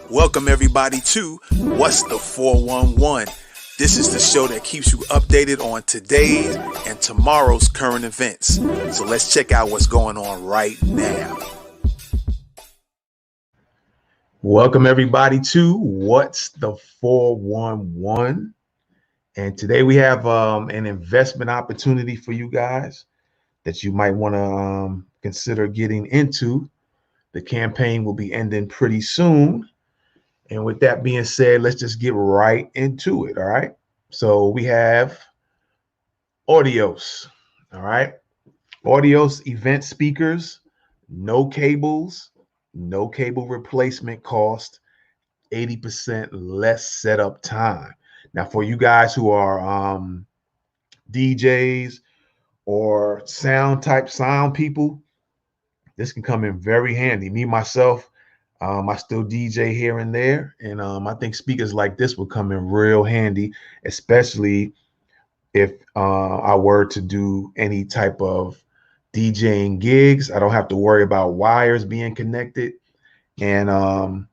Welcome everybody to What's the 411? This is the show that keeps you updated on today's and tomorrow's current events. So let's check out what's going on right now. Welcome everybody to What's the 411? And today we have an investment opportunity for you guys that you might want to consider getting into. The campaign will be ending pretty soon. And with that being said, let's just get right into it. All right. So we have Audios. All right. Audios event speakers, no cables, no cable replacement cost, 80% less setup time. Now, for you guys who are DJs or sound people, this can come in very handy. Me, myself, I still DJ here and there, and I think speakers like this will come in real handy, especially if I were to do any type of DJing gigs. I don't have to worry about wires being connected, and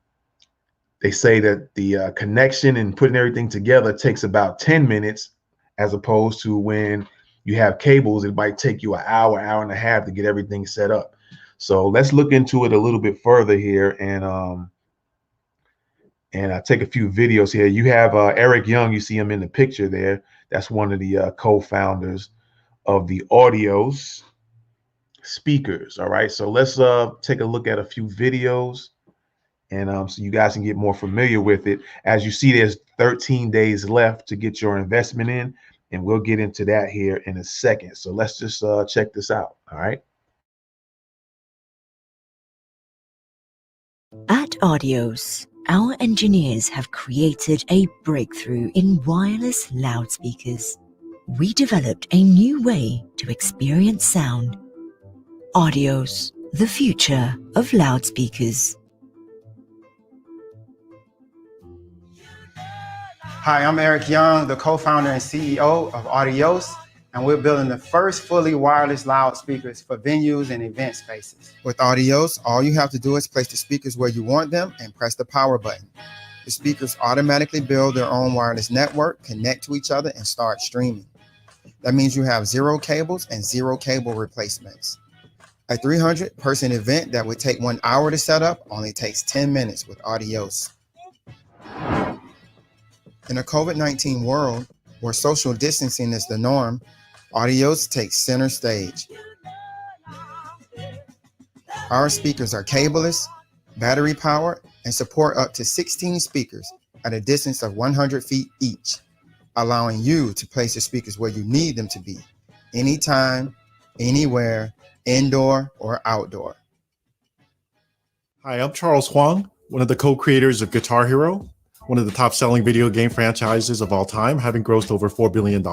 they say that the connection and putting everything together takes about 10 minutes, as opposed to when you have cables, it might take you an hour and a half to get everything set up. So let's look into it a little bit further here and take a few videos here. You have Eric Young, you see him in the picture there. That's one of the co-founders of the Audios speakers. All right, so let's take a look at a few videos and so you guys can get more familiar with it. As you see, there's 13 days left to get your investment in, and we'll get into that here in a second. So let's just check this out. All right. At Audios, our engineers have created a breakthrough in wireless loudspeakers. We developed a new way to experience sound. Audios, the future of loudspeakers. Hi, I'm Eric Young, the co-founder and CEO of Audios, and we're building the first fully wireless loudspeakers for venues and event spaces. With Audios, all you have to do is place the speakers where you want them and press the power button. The speakers automatically build their own wireless network, connect to each other, and start streaming. That means you have 0 cables and 0 cable replacements. A 300-person event that would take 1 hour to set up only takes 10 minutes with Audios. In a COVID-19 world where social distancing is the norm, Audios takes center stage. Our speakers are cableless, battery powered, and support up to 16 speakers at a distance of 100 feet each, allowing you to place the speakers where you need them to be, anytime, anywhere, indoor or outdoor. Hi, I'm Charles Huang, one of the co-creators of Guitar Hero, one of the top-selling video game franchises of all time, having grossed over $4 billion.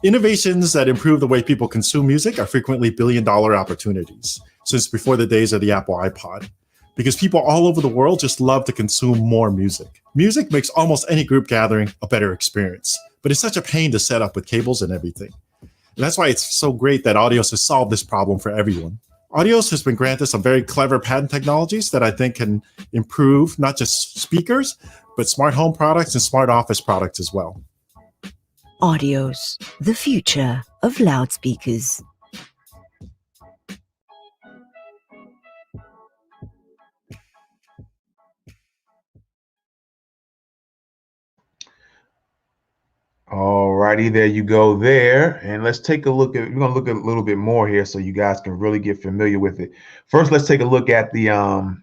Innovations that improve the way people consume music are frequently billion-dollar opportunities, since before the days of the Apple iPod, because people all over the world just love to consume more music. Music makes almost any group gathering a better experience, but it's such a pain to set up with cables and everything. And that's why it's so great that Audios has solved this problem for everyone. Audios has been granted some very clever patent technologies that I think can improve not just speakers, but smart home products and smart office products as well. Audios, the future of loudspeakers. All righty, there you go there. And let's take a look at, we're going to look at a little bit more here so you guys can really get familiar with it. First, let's take a look at the,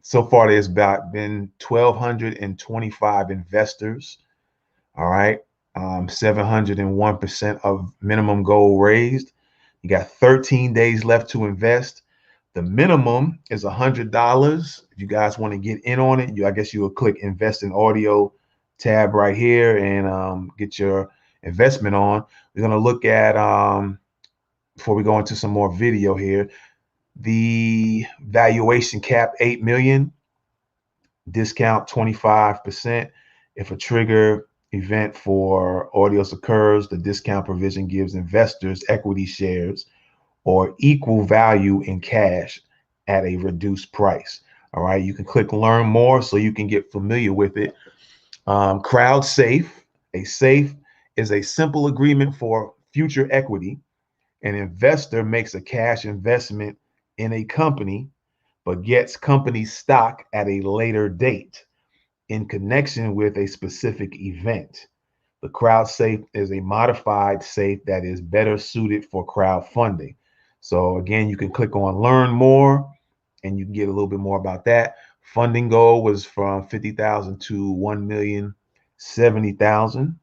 so far there's been 1,225 investors. All right. 701% of minimum goal raised. You got 13 days left to invest. The minimum is $100. If you guys want to get in on it, I guess you will click invest in audio tab right here and get your investment on. We're going to look at, before we go into some more video here, the valuation cap, 8 million, discount 25%. If a trigger event for Audios occurs, the discount provision gives investors equity shares or equal value in cash at a reduced price. All right, you can click learn more so you can get familiar with it. Crowd safe. A safe is a simple agreement for future equity. An investor makes a cash investment in a company, but gets company stock at a later date in connection with a specific event. The crowd safe is a modified safe that is better suited for crowdfunding. So again, you can click on learn more and you can get a little bit more about that. Funding goal was from 50,000 to 1,070,000.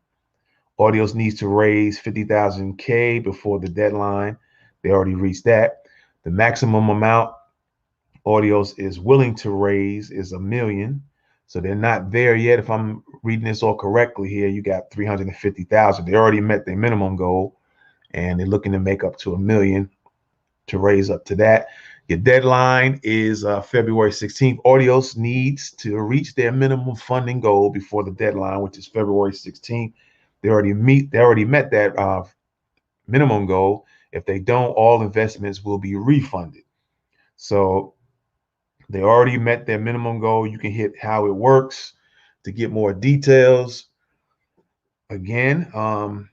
Audios needs to raise 50,000 K before the deadline. They already reached that. The maximum amount Audios is willing to raise is $1 million. So they're not there yet. If I'm reading this all correctly here, you got 350,000. They already met their minimum goal and they're looking to make up to $1 million to raise up to that. Your deadline is February 16th. Audios needs to reach their minimum funding goal before the deadline, which is February 16th. They already met that minimum goal. If they don't, all investments will be refunded. So they already met their minimum goal. You can hit how it works to get more details. Again,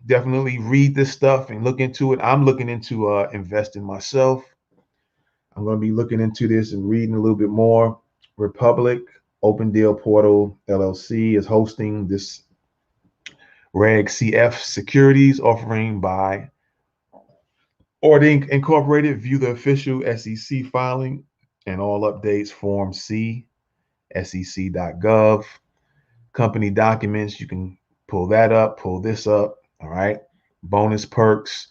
definitely read this stuff and look into it. I'm looking into investing myself. I'm going to be looking into this and reading a little bit more. Republic Open Deal Portal LLC is hosting this Reg CF securities offering by Ordinc Incorporated. View the official SEC filing and all updates, Form C, sec.gov. Company documents, you can pull that up, pull this up. All right. Bonus perks.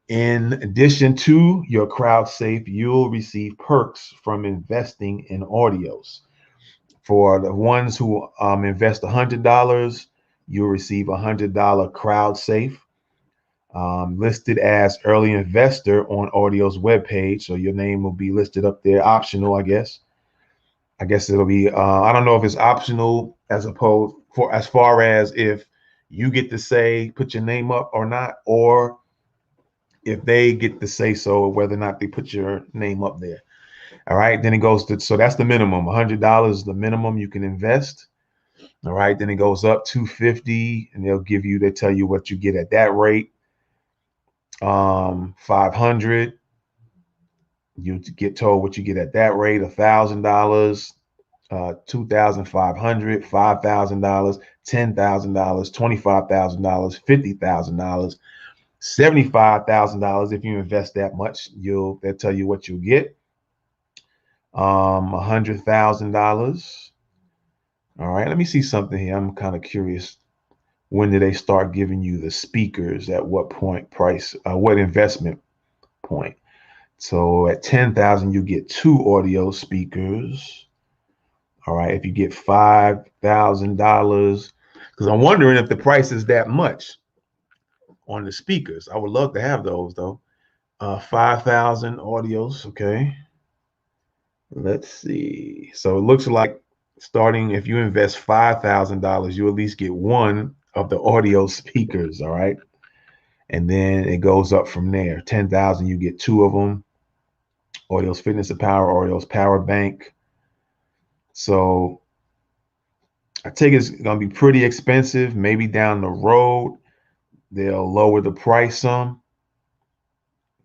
In addition to your crowd safe, you'll receive perks from investing in Audios. For the ones who invest $100, you'll receive $100 crowd safe. Listed as early investor on Audio's webpage. So your name will be listed up there, optional, I guess. I guess it'll be, I don't know if it's optional as opposed for as far as if you get to say, put your name up or not, or if they get to say so, whether or not they put your name up there. All right. Then it goes to, so that's the minimum. $100 is the minimum you can invest. All right. Then it goes up $250 and they tell you what you get at that rate. 500, you get told what you get at that rate. $1,000, $2,500, $5,000, $10,000, $25,000, $50,000, $75,000. If you invest that much, they'll tell you what you'll get. $100,000. All right, let me see something here. I'm kind of curious. When do they start giving you the speakers? At what point price? What investment point? So at 10,000, you get 2 audio speakers. All right, if you get $5,000, because I'm wondering if the price is that much on the speakers. I would love to have those though. 5,000 audios. Okay. Let's see. So it looks like starting if you invest $5,000, you at least get 1 of the audio speakers. All right. And then it goes up from there. 10,000, you get 2 of them. Audio's Fitness and Power, Audio's Power Bank. So I think it's going to be pretty expensive. Maybe down the road, they'll lower the price some,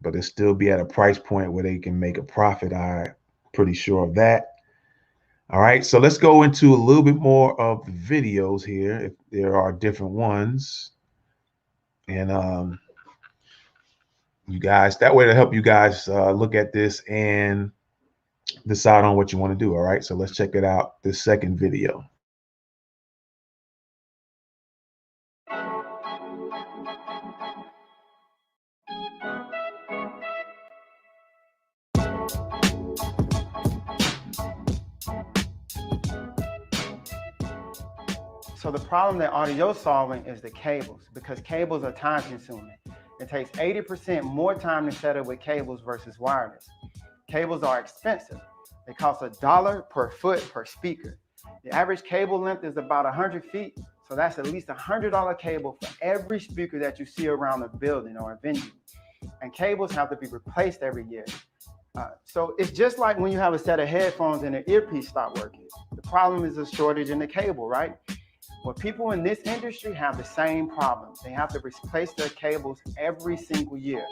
but it'll still be at a price point where they can make a profit. I'm pretty sure of that. All right, so let's go into a little bit more of the videos here, if there are different ones. And you guys, that way to help you guys look at this and decide on what you want to do. All right, so let's check it out, this second video. So the problem that audio is solving is the cables, because cables are time consuming. It takes 80% more time to set up with cables versus wireless. Cables are expensive. They cost $1 per foot per speaker. The average cable length is about 100 feet. So that's at least $100 cable for every speaker that you see around a building or a venue. And cables have to be replaced every year. So it's just like when you have a set of headphones and an earpiece stop working. The problem is a shortage in the cable, right? Well, people in this industry have the same problem. They have to replace their cables every single year.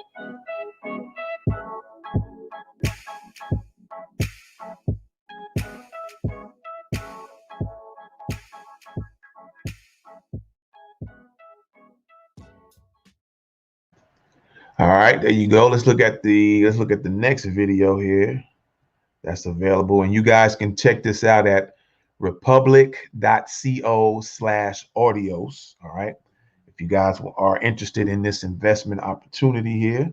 All right, there you go. Let's look at the next video here that's available, and you guys can check this out at republic.co/audios. All right, if you guys are interested in this investment opportunity here.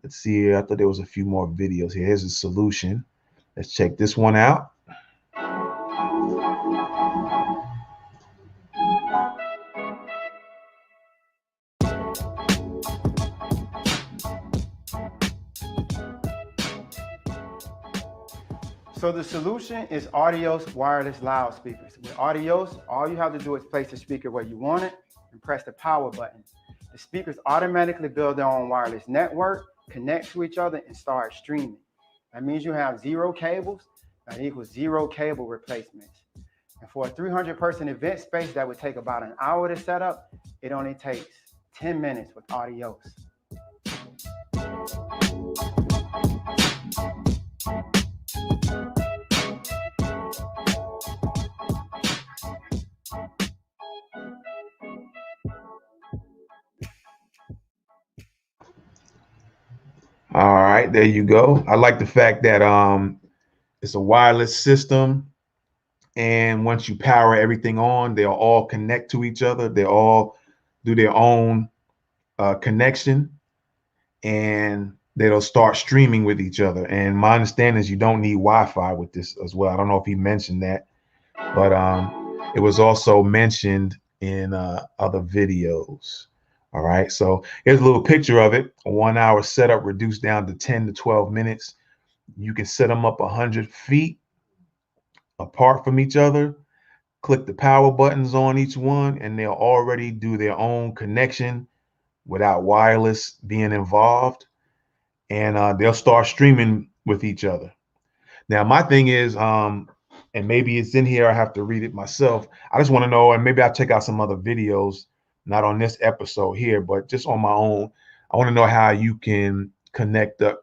Let's see here. I thought there was a few more videos here. Here's a solution. Let's check this one out. So the solution is Audios wireless loudspeakers. With Audios, all you have to do is place the speaker where you want it and press the power button. The speakers automatically build their own wireless network, connect to each other, and start streaming. That means you have 0 cables. That equals 0 cable replacements. And for a 300-person event space that would take about an hour to set up, it only takes 10 minutes with Audios. All right, there you go. I like the fact that it's a wireless system, and once you power everything on, they'll all connect to each other. They all do their own connection, and they'll start streaming with each other. And my understanding is you don't need Wi-Fi with this as well. I don't know if he mentioned that, but it was also mentioned in other videos. All right, so here's a little picture of it. A 1 hour setup reduced down to 10 to 12 minutes. You can set them up 100 feet apart from each other. Click the power buttons on each one, and they'll already do their own connection without wireless being involved. And they'll start streaming with each other. Now, my thing is, and maybe it's in here, I have to read it myself. I just want to know, and maybe I'll check out some other videos, not on this episode here, but just on my own. I want to know how you can connect a,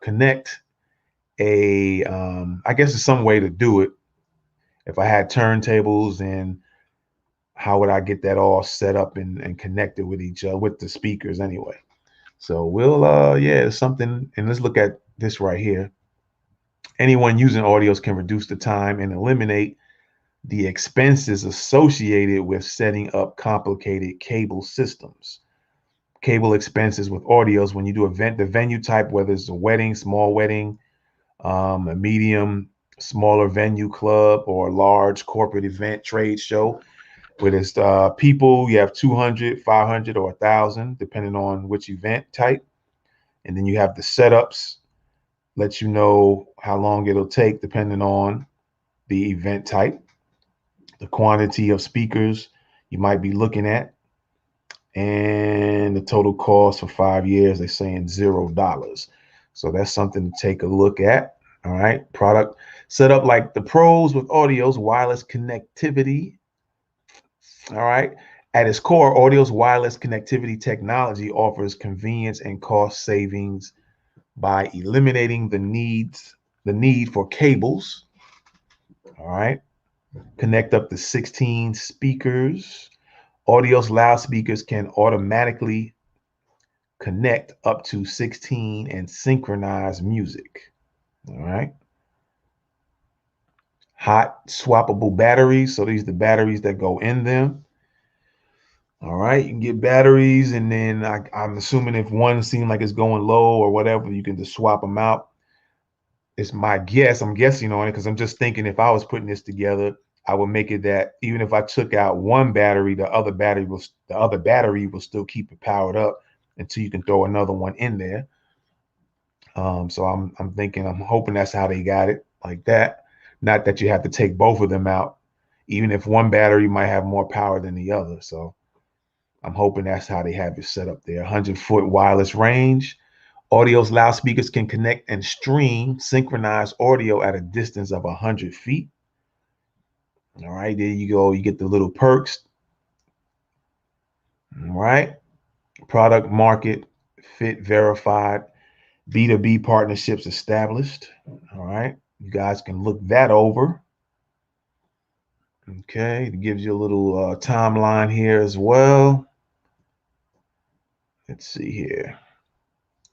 I guess it's some way to do it. If I had turntables, and how would I get that all set up and connected with each other, with the speakers anyway. So we'll, yeah, something, and let's look at this right here. Anyone using Audios can reduce the time and eliminate the expenses associated with setting up complicated cable systems. Cable expenses with Audios, when you do the venue type, whether it's a wedding, small wedding, a medium, smaller venue club, or a large corporate event, trade show, where it's people, you have 200, 500, or 1,000, depending on which event type. And then you have the setups, let you know how long it'll take depending on the event type, the quantity of speakers you might be looking at, and the total cost for 5 years, they're saying $0. So that's something to take a look at. All right, product set up like the pros with Audios wireless connectivity. All right, at its core, Audio's wireless connectivity technology offers convenience and cost savings by eliminating the need for cables. All right, connect up to 16 speakers. Audio's loudspeakers can automatically connect up to 16 and synchronize music. All right. Hot swappable batteries. So these are the batteries that go in them. All right, you can get batteries, and then I'm assuming if one seems like it's going low or whatever, you can just swap them out. It's my guess. I'm guessing on it because I'm just thinking if I was putting this together, I would make it that even if I took out one battery, the other battery will still keep it powered up until you can throw another one in there. So I'm hoping that's how they got it, like that. Not that you have to take both of them out, even if one battery might have more power than the other. So I'm hoping that's how they have it set up there. 100-foot wireless range. Audio's loudspeakers can connect and stream synchronized audio at a distance of 100 feet. All right, there you go. You get the little perks. All right. Product market fit verified. B2B partnerships established. All right. You guys can look that over. Okay. It gives you a little timeline here as well. Let's see here.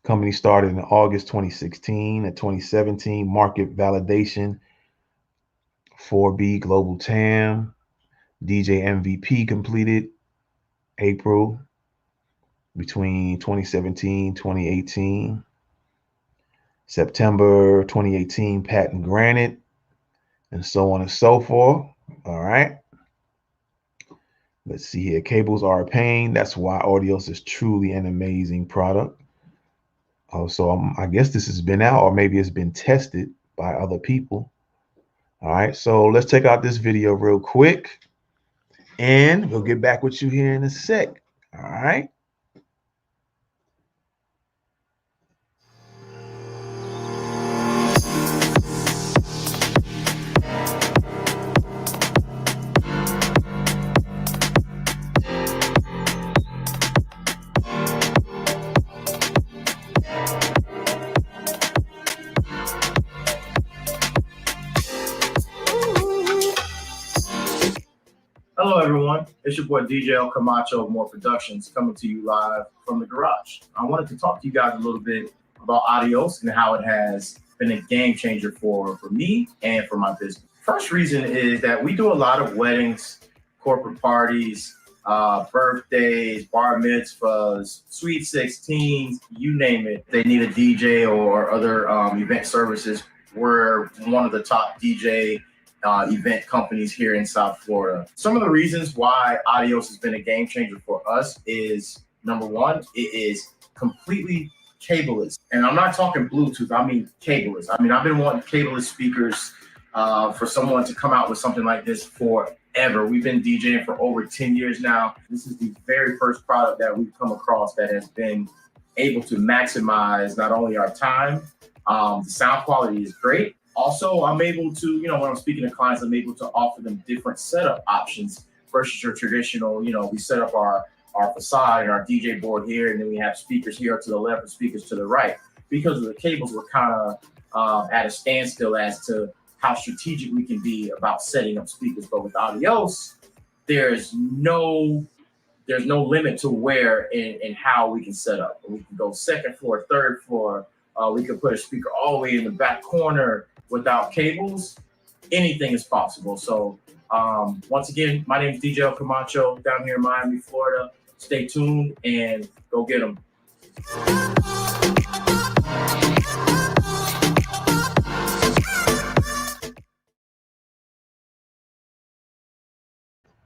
Company started in August 2016. At 2017, market validation, 4B global TAM, DJ MVP completed April between 2017, 2018. September 2018, patent granted, and so on and so forth. All right. Let's see here. Cables are a pain. That's why Audios is truly an amazing product. So I guess this has been out, or maybe it's been tested by other people. All right. So let's check out this video real quick, and we'll get back with you here in a sec. All right. Hello, everyone. It's your boy DJ Camacho of More Productions coming to you live from the garage. I wanted to talk to you guys a little bit about Audios and how it has been a game changer for me and for my business. First reason is that we do a lot of weddings, corporate parties, birthdays, bar mitzvahs, sweet 16s, you name it. They need a DJ or other event services. We're one of the top DJ event companies here in South Florida. Some of the reasons why Audios has been a game changer for us is, number one, it is completely cableless. And I'm not talking Bluetooth, I mean cableless. I mean, I've been wanting cableless speakers for someone to come out with something like this forever. We've been DJing for over 10 years now. This is the very first product that we've come across that has been able to maximize not only our time, the sound quality is great. Also, I'm able to, when I'm speaking to clients, I'm able to offer them different setup options versus your traditional, we set up our facade and our DJ board here, and then we have speakers here to the left and speakers to the right. Because of the cables, we're kind of at a standstill as to how strategic we can be about setting up speakers. But with Audios, there's no limit to where and how we can set up. We can go second floor, third floor. We can put a speaker all the way in the back corner. Without cables, anything is possible. So once again, my name is DJ Camacho down here in Miami, Florida. Stay tuned and go get them.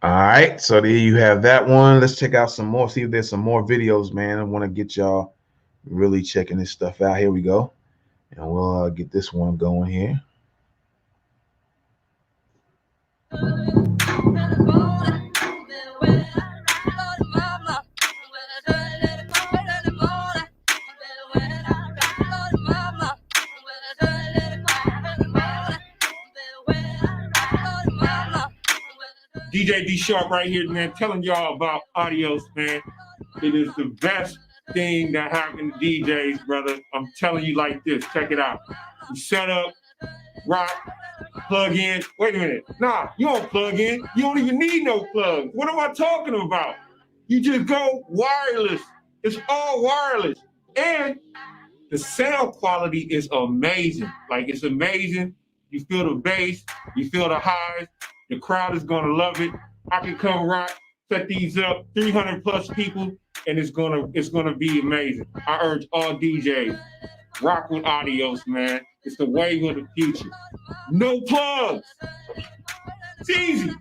All right, so there you have that one. Let's check out some more, see if there's some more videos, man. I want to get y'all really checking this stuff out. Here we go. And we'll get this one going here. DJ D Sharp right here, man, telling y'all about Audios, man. It is the best thing that happened to DJs, brother. I'm telling you like this. Check it out. You set up, rock, plug in. Wait a minute. Nah, you don't plug in. You don't even need no plug. What am I talking about? You just go wireless. It's all wireless. And the sound quality is amazing. Like, it's amazing. You feel the bass. You feel the highs. The crowd is going to love it. I can come rock, set these up, 300 plus people, and it's gonna be amazing. I urge all DJs, rock with Audios, man. It's the wave of the future. No plugs. It's easy.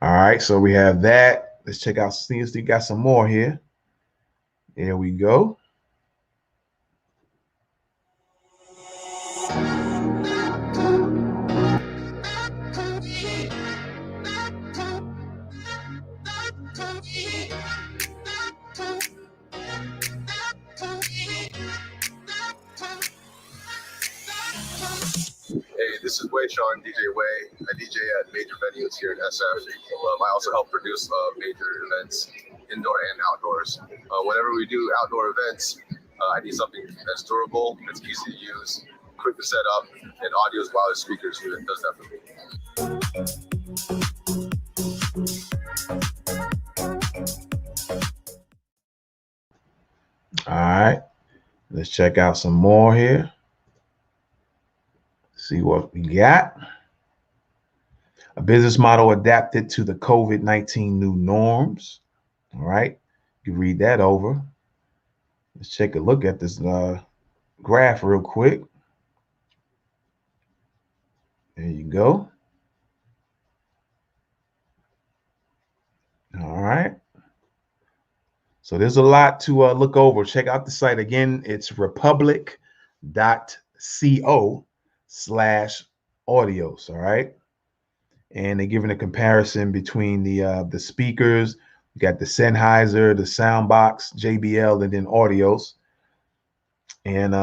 All right, so we have that. Let's check out, see if we got some more here. There we go. Hey, this is Wei Sean, DJ Wei. I DJ at major venues here in SF. I also help produce major events, indoor and outdoors. Whenever we do outdoor events, I need something that's durable, that's easy to use, quick to set up, and audio's wireless speakers that does that for me. All right, let's check out some more here. See what we got. A business model adapted to the COVID-19 new norms. All right, you read that over. Let's take a look at this graph real quick. There you go. All right. So there's a lot to look over. Check out the site again. It's republic.co/audios. All right. And they're giving a comparison between the speakers. You got the Sennheiser, the Soundbox, JBL, and then audios. And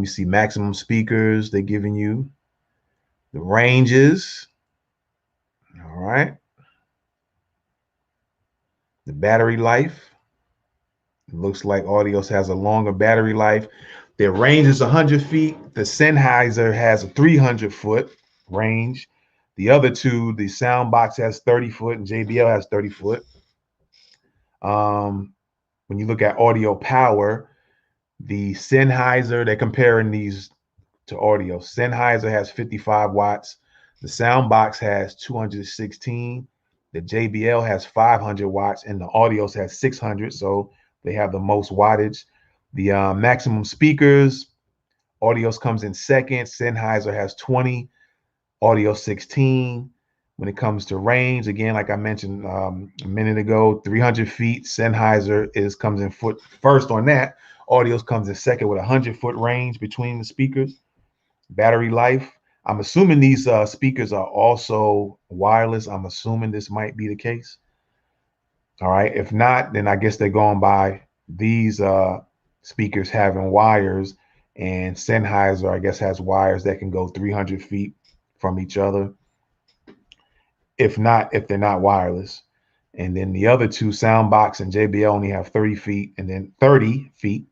you see maximum speakers. They're giving you the ranges. All right. The battery life. It looks like audios has a longer battery life. Their range is 100 feet. The Sennheiser has a 300-foot range. The other two, the Soundbox has 30 foot and JBL has 30 foot. When you look at audio power, the Sennheiser, they're comparing these to audio. Sennheiser has 55 watts. The Soundbox has 216. The JBL has 500 watts, and the audios has 600. So they have the most wattage. The maximum speakers, audios comes in second. Sennheiser has 20, audio 16. When it comes to range, again, like I mentioned a minute ago, 300 feet. Sennheiser comes in first on that. Audios comes in second with a 100-foot range between the speakers. Battery life, I'm assuming these speakers are also wireless. I'm assuming this might be the case. All right. If not, then I guess they're going by these speakers having wires, and Sennheiser, I guess, has wires that can go 300 feet from each other. If they're not wireless. And then the other two, Soundbox and JBL, only have 30 feet, and then 30 feet.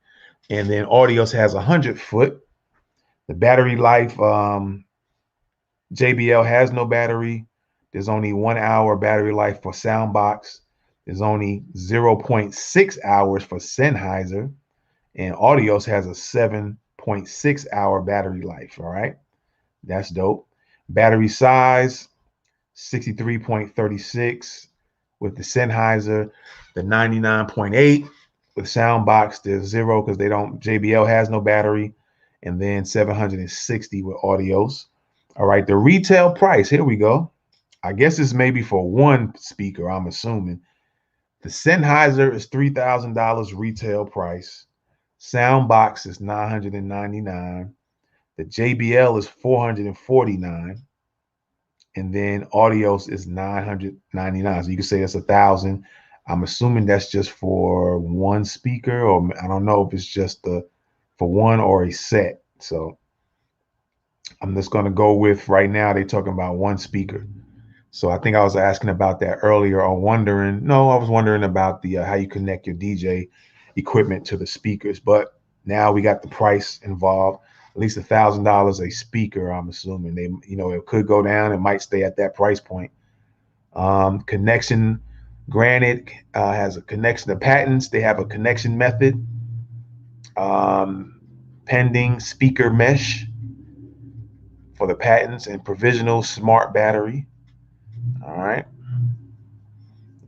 And then Audios has 100 foot. The battery life, JBL has no battery. There's only 1 hour battery life for Soundbox. There's only 0.6 hours for Sennheiser. And Audios has a 7.6 hour battery life. All right. That's dope. Battery size, 63.36 with the Sennheiser, the 99.8 with Soundbox. There's 0 because JBL has no battery, and then 760 with Audios. All right, the retail price, here we go. I guess it's maybe for one speaker, I'm assuming. The Sennheiser is $3,000 retail price. Soundbox is $999. The JBL is $449. And then Audios is $999. So you can say that's $1,000. I'm assuming that's just for one speaker, or I don't know if it's just for one or a set. So I'm just going to go with, right now they're talking about one speaker. So I think I was asking about that earlier, or I was wondering about the how you connect your DJ equipment to the speakers. But now we got the price involved. At least $1,000 a speaker, I'm assuming. It could go down. It might stay at that price point. Connection, granted, has a connection. The patents, they have a connection method. Pending speaker mesh for the patents, and provisional smart battery. All right.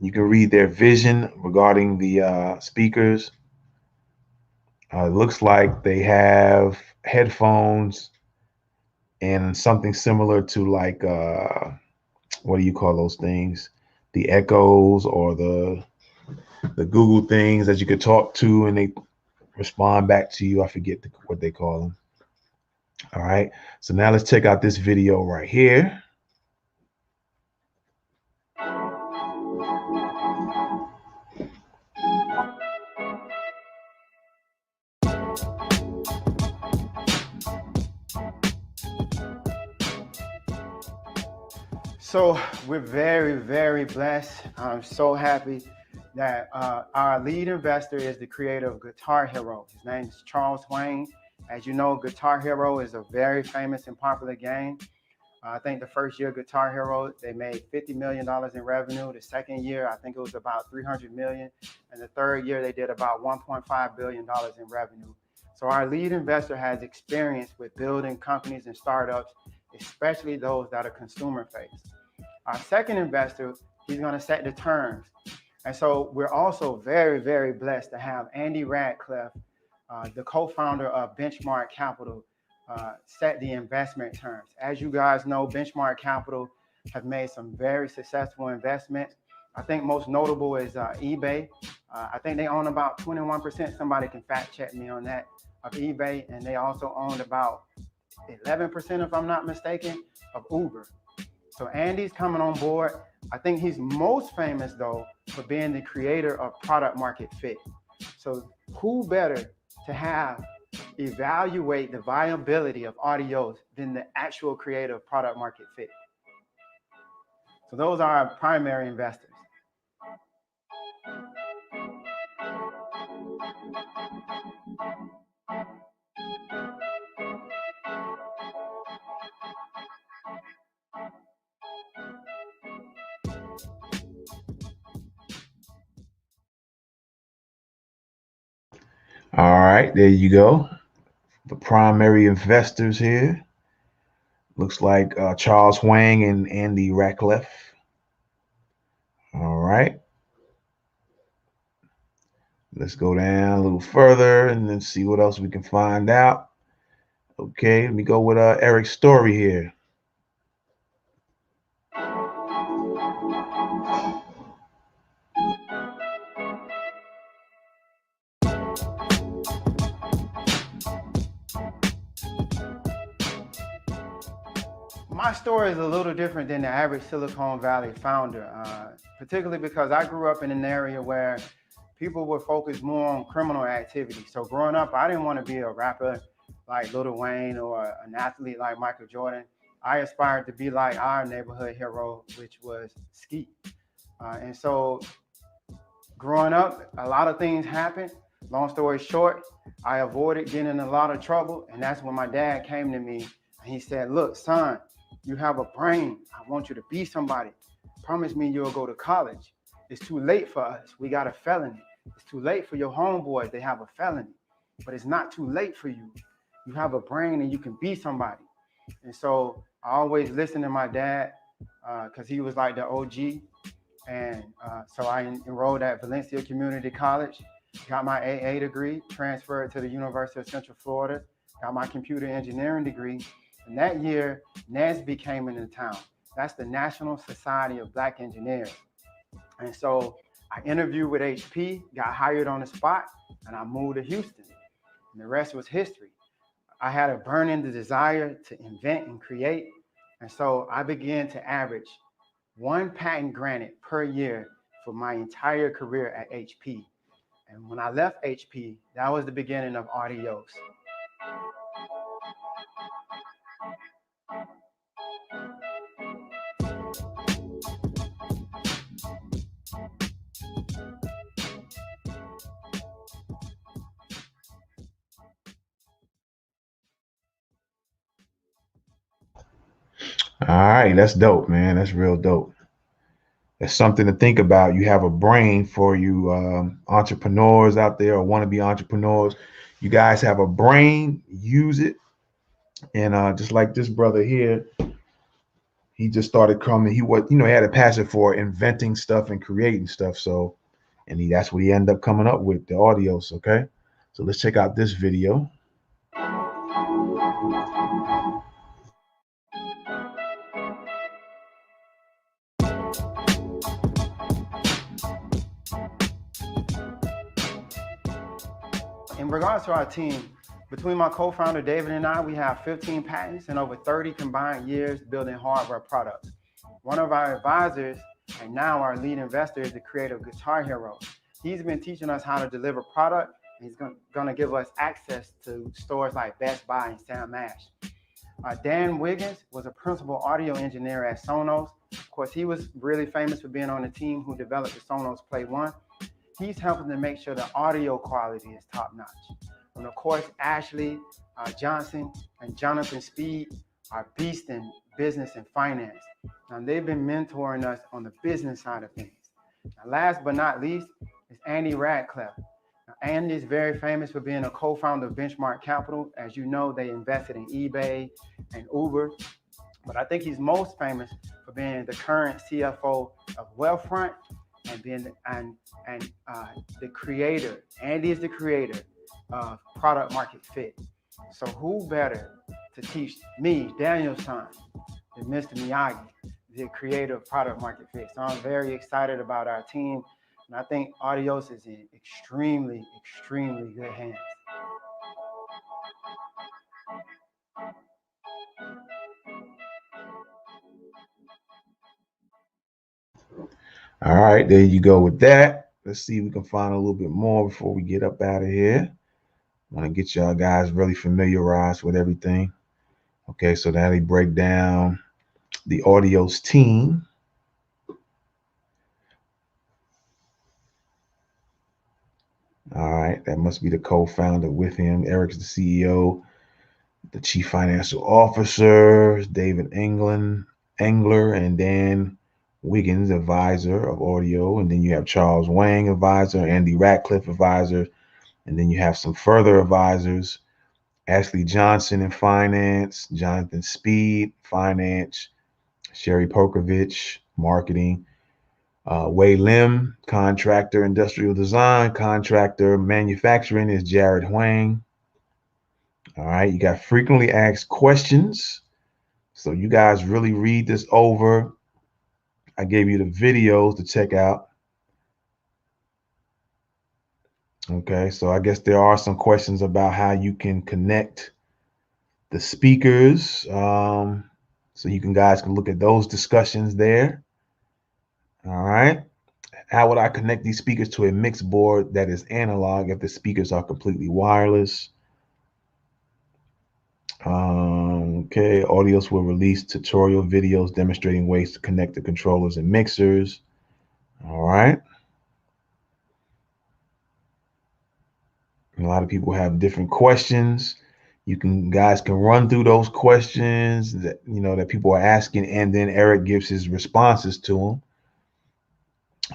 You can read their vision regarding the speakers. It looks like they have headphones and something similar to, like, what do you call those things? The Echoes or the Google things that you could talk to and they respond back to you. I forget what they call them. All right. So now let's check out this video right here. So we're very, very blessed. I'm so happy that our lead investor is the creator of Guitar Hero. His name is Charles Huang. As you know, Guitar Hero is a very famous and popular game. I think the first year Guitar Hero, they made $50 million in revenue. The second year, I think it was about $300 million. And the third year, they did about $1.5 billion in revenue. So our lead investor has experience with building companies and startups, especially those that are consumer-faced. Our second investor, he's going to set the terms. And so we're also very, very blessed to have Andy Radcliffe, the co-founder of Benchmark Capital, set the investment terms. As you guys know, Benchmark Capital have made some very successful investments. I think most notable is eBay. I think they own about 21%. Somebody can fact check me on that, of eBay. And they also owned about 11%, if I'm not mistaken, of Uber. So Andy's coming on board. I think he's most famous though for being the creator of Product Market Fit. So who better to have evaluate the viability of audios than the actual creator of Product Market Fit? So those are our primary investors. All right, there you go. The primary investors here. Looks like Charles Huang and Andy Radcliffe. All right. Let's go down a little further and then see what else we can find out. Okay, let me go with Eric's story here. My story is a little different than the average Silicon Valley founder, particularly because I grew up in an area where people were focused more on criminal activity. So growing up, I didn't want to be a rapper like Lil Wayne or an athlete like Michael Jordan. I aspired to be like our neighborhood hero, which was Skeet. And so growing up, a lot of things happened. Long story short, I avoided getting in a lot of trouble. And that's when my dad came to me and he said, look, son, you have a brain. I want you to be somebody. Promise me you'll go to college. It's too late for us. We got a felony. It's too late for your homeboys. They have a felony. But it's not too late for you. You have a brain and you can be somebody. And so I always listened to my dad because he was like the OG. And so I enrolled at Valencia Community College, got my AA degree, transferred to the University of Central Florida, got my computer engineering degree. And that year, NASB came into town. That's the National Society of Black Engineers. And so I interviewed with HP, got hired on the spot, and I moved to Houston. And the rest was history. I had a burning desire to invent and create. And so I began to average 1 patent granted per year for my entire career at HP. And when I left HP, that was the beginning of Audios. All right, that's dope, man. That's real dope. That's something to think about. You have a brain for you entrepreneurs out there or wannabe entrepreneurs. You guys have a brain, use it. And just like this brother here, he just started coming. He was, he had a passion for inventing stuff and creating stuff. So, and that's what he ended up coming up with, the audios. Okay, so let's check out this video. In regards to our team, between my co-founder David and I, we have 15 patents and over 30 combined years building hardware products. One of our advisors, and now our lead investor, is the creator of Guitar Hero. He's been teaching us how to deliver product, and he's going to give us access to stores like Best Buy and Sam Ash. Dan Wiggins was a principal audio engineer at Sonos. Of course, he was really famous for being on the team who developed the Sonos Play 1. He's helping to make sure the audio quality is top notch. And of course, Ashley Johnson and Jonathan Speed are beasts in business and finance. Now, they've been mentoring us on the business side of things. Now, last but not least is Andy Radcliffe. Now, Andy is very famous for being a co-founder of Benchmark Capital. As you know, they invested in eBay and Uber. But I think he's most famous for being the current CFO of Wealthfront and being the creator. Andy is the creator of Product Market Fit. So who better to teach me, Daniel's son, than Mr. Miyagi, the creator of Product Market Fit. So I'm very excited about our team. And I think Audios is in extremely, extremely good hands. All right, there you go with that. Let's see if we can find a little bit more before we get up out of here. I want to get y'all guys really familiarized with everything. Okay, so now they break down the Audios team. All right, that must be the co-founder with him. Eric's the CEO, the chief financial officer, David Engler, and Dan Wiggins, advisor of audio. And then you have Charles Wang, advisor, Andy Ratcliffe, advisor. And then you have some further advisors, Ashley Johnson in finance, Jonathan Speed, finance, Sherry Pokovich, marketing, Wei Lim, contractor, industrial design, contractor, manufacturing is Jared Huang. All right, you got frequently asked questions. So you guys really read this over. I gave you the videos to check out. Okay, so I guess there are some questions about how you can connect the speakers. So you guys can look at those discussions there. All right. How would I connect these speakers to a mixed board that is analog if the speakers are completely wireless? Okay, Audios will release tutorial videos demonstrating ways to connect the controllers and mixers. All right. A lot of people have different questions. Guys can run through those questions that that people are asking, and then Eric gives his responses to them.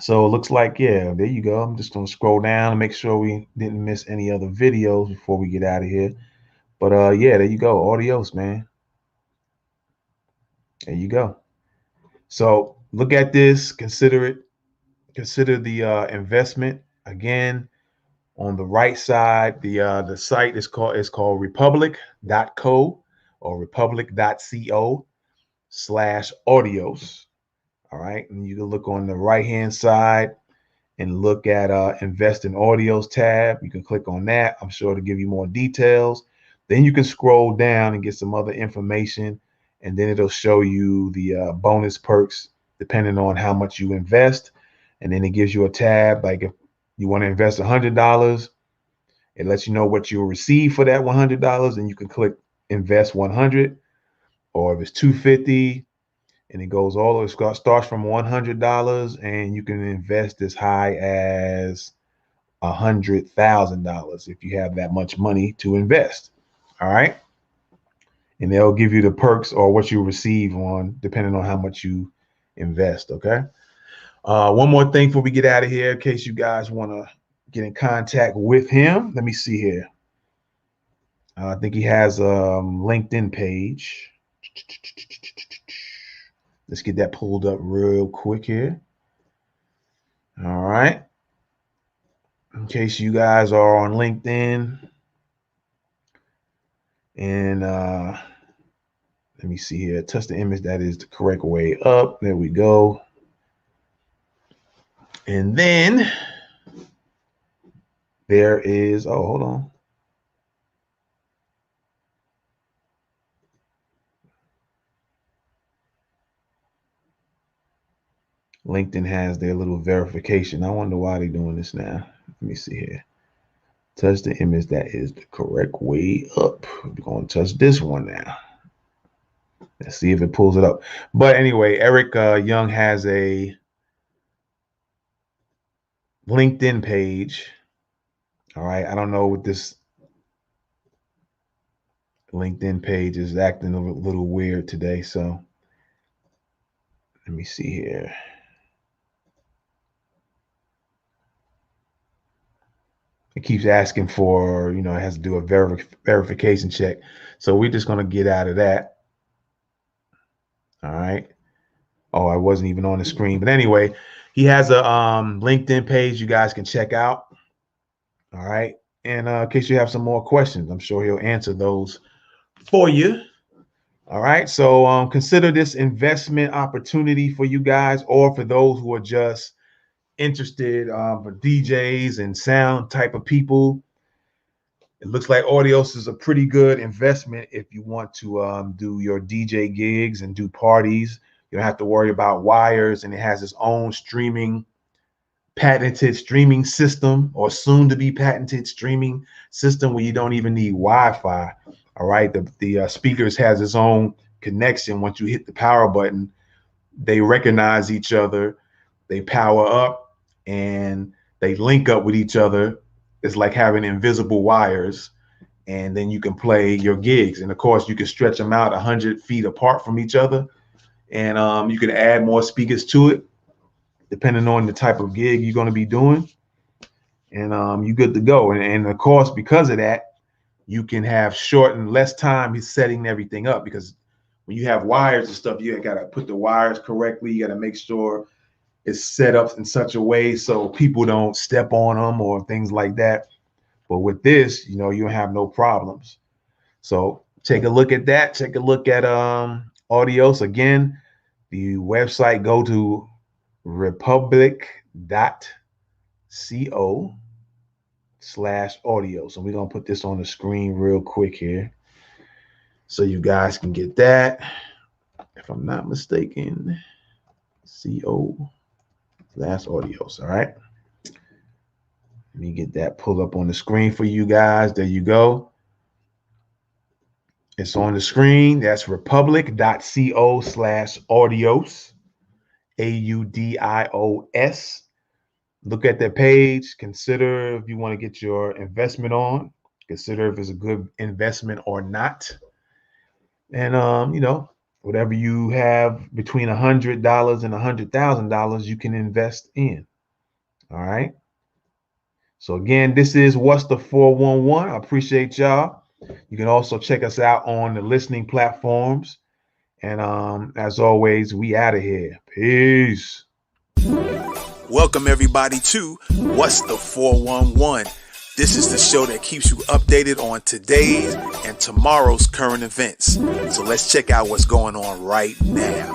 So it looks like, yeah, there you go. I'm just gonna scroll down and make sure we didn't miss any other videos before we get out of here. But yeah, there you go. Audios, man. There you go. So look at this, consider it, consider the investment. Again, on the right side, the site is called republic.co or republic.co/audios. All right, and you can look on the right hand side and look at invest in audios tab. You can click on that. I'm sure to give you more details. Then you can scroll down and get some other information, and then it'll show you the bonus perks depending on how much you invest. And then it gives you a tab like if you want to invest $100, it lets you know what you'll receive for that $100, and you can click invest 100. Or if it's 250, and it goes all it starts from $100, and you can invest as high as $100,000 if you have that much money to invest. All right, and they'll give you the perks or what you receive on depending on how much you invest. Okay. One more thing before we get out of here, in case you guys want to get in contact with him. Let me see here. I think he has a LinkedIn page. Let's get that pulled up real quick here. All right. In case you guys are on LinkedIn. And let me see here. Touch the image. That is the correct way up. There we go. And then there is, oh, hold on. LinkedIn has their little verification. I wonder why they're doing this now. Let me see here. Touch the image. That is the correct way up. We're going to touch this one now. Let's see if it pulls it up. But anyway, Eric Young has a LinkedIn page. All right. I don't know what this LinkedIn page is acting a little weird today. So let me see here. It keeps asking for, it has to do a verification check. So we're just going to get out of that. All right. Oh, I wasn't even on the screen. But anyway, he has a LinkedIn page you guys can check out. All right. And in case you have some more questions, I'm sure he'll answer those for you. All right. So consider this investment opportunity for you guys, or for those who are just interested for DJs and sound type of people. It looks like Audios is a pretty good investment if you want to do your DJ gigs and do parties. You don't have to worry about wires, and it has its own patented streaming system, or soon to be patented streaming system, where you don't even need Wi-Fi. All right. The speakers has its own connection. Once you hit the power button, they recognize each other, they power up, and they link up with each other. It's like having invisible wires, and then you can play your gigs. And of course, you can stretch them out 100 feet apart from each other, and you can add more speakers to it, depending on the type of gig you're going to be doing. And you're good to go. And of course, because of that, you can have shortened less time setting everything up, because when you have wires and stuff, you got to put the wires correctly. You got to make sure it's set up in such a way so people don't step on them or things like that. But with this, you don't have no problems. So take a look at that. Take a look at Audios. Again, the website, go to republic.co/audio. So we're going to put this on the screen real quick here so you guys can get that. If I'm not mistaken, co/audios. All right. Let me get that pulled up on the screen for you guys. There you go. It's on the screen. That's republic.co/audios. AUDIOS. Look at that page. Consider if you want to get your investment on. Consider if it's a good investment or not. And whatever you have between $100 and $100,000, you can invest in. All right. So again, this is What's the 411. I appreciate y'all. You can also check us out on the listening platforms. And as always, we out of here. Peace. Welcome everybody to What's the 411. This is the show that keeps you updated on today's and tomorrow's current events. So let's check out what's going on right now.